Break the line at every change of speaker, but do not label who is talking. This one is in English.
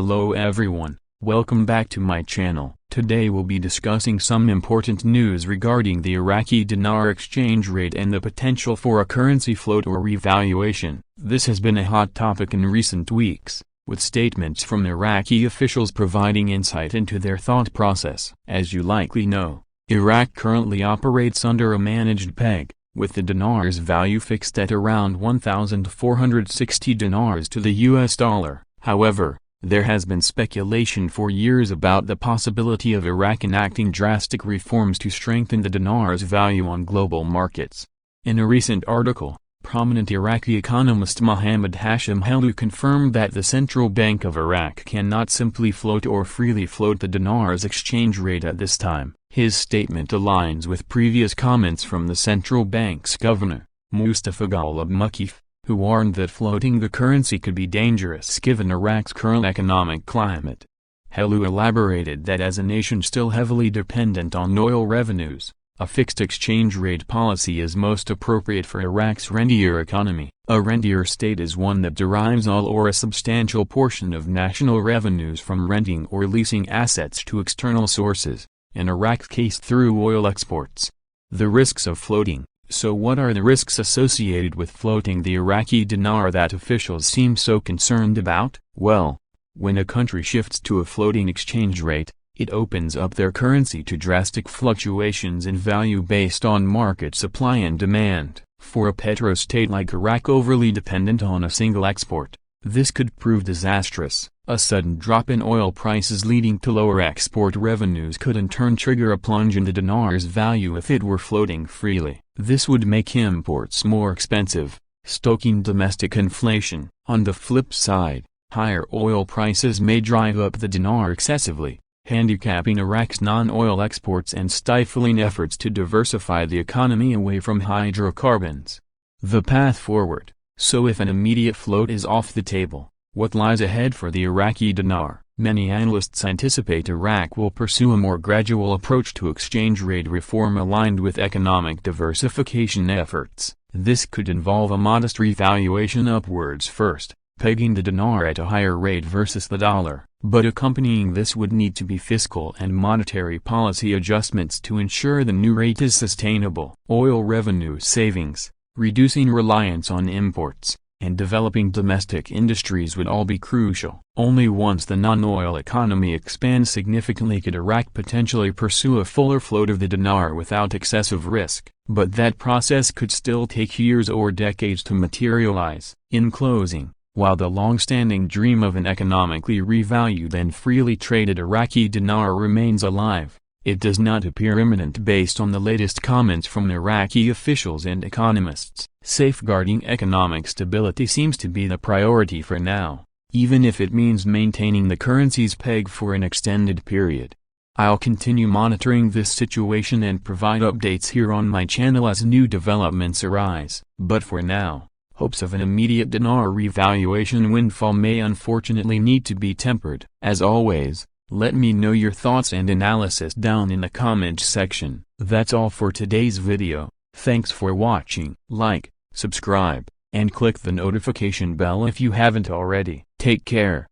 Hello everyone, welcome back to my channel. Today we'll be discussing some important news regarding the Iraqi dinar exchange rate and the potential for a currency float or revaluation. This has been a hot topic in recent weeks, with statements from Iraqi officials providing insight into their thought process. As you likely know, Iraq currently operates under a managed peg, with the dinar's value fixed at around 1,460 dinars to the US dollar. However, there has been speculation for years about the possibility of Iraq enacting drastic reforms to strengthen the dinar's value on global markets. In a recent article, prominent Iraqi economist Mohammed Hashim Helou confirmed that the Central Bank of Iraq cannot simply float or freely float the dinar's exchange rate at this time. His statement aligns with previous comments from the central bank's governor, Mustafa Ghalib Muqif, who warned that floating the currency could be dangerous given Iraq's current economic climate. Helou elaborated that as a nation still heavily dependent on oil revenues, a fixed exchange rate policy is most appropriate for Iraq's rentier economy. A rentier state is one that derives all or a substantial portion of national revenues from renting or leasing assets to external sources, in Iraq's case through oil exports. The risks of floating. So what are the risks associated with floating the Iraqi dinar that officials seem so concerned about? Well, when a country shifts to a floating exchange rate, it opens up their currency to drastic fluctuations in value based on market supply and demand. For a petrostate like Iraq overly dependent on a single export, this could prove disastrous. A sudden drop in oil prices leading to lower export revenues could in turn trigger a plunge in the dinar's value if it were floating freely. This would make imports more expensive, stoking domestic inflation. On the flip side, higher oil prices may drive up the dinar excessively, handicapping Iraq's non-oil exports and stifling efforts to diversify the economy away from hydrocarbons. The path forward. So if an immediate float is off the table, what lies ahead for the Iraqi dinar? Many analysts anticipate Iraq will pursue a more gradual approach to exchange rate reform aligned with economic diversification efforts. This could involve a modest revaluation upwards first, pegging the dinar at a higher rate versus the dollar, but accompanying this would need to be fiscal and monetary policy adjustments to ensure the new rate is sustainable. Oil revenue savings, reducing reliance on imports, and developing domestic industries would all be crucial. Only once the non-oil economy expands significantly could Iraq potentially pursue a fuller float of the dinar without excessive risk, but that process could still take years or decades to materialize. In closing, while the long-standing dream of an economically revalued and freely traded Iraqi dinar remains alive, it does not appear imminent based on the latest comments from Iraqi officials and economists. Safeguarding economic stability seems to be the priority for now, even if it means maintaining the currency's peg for an extended period. I'll continue monitoring this situation and provide updates here on my channel as new developments arise. But for now, hopes of an immediate dinar revaluation windfall may unfortunately need to be tempered. As always, let me know your thoughts and analysis down in the comments section. That's all for today's video. Thanks for watching. Like, subscribe, and click the notification bell if you haven't already. Take care.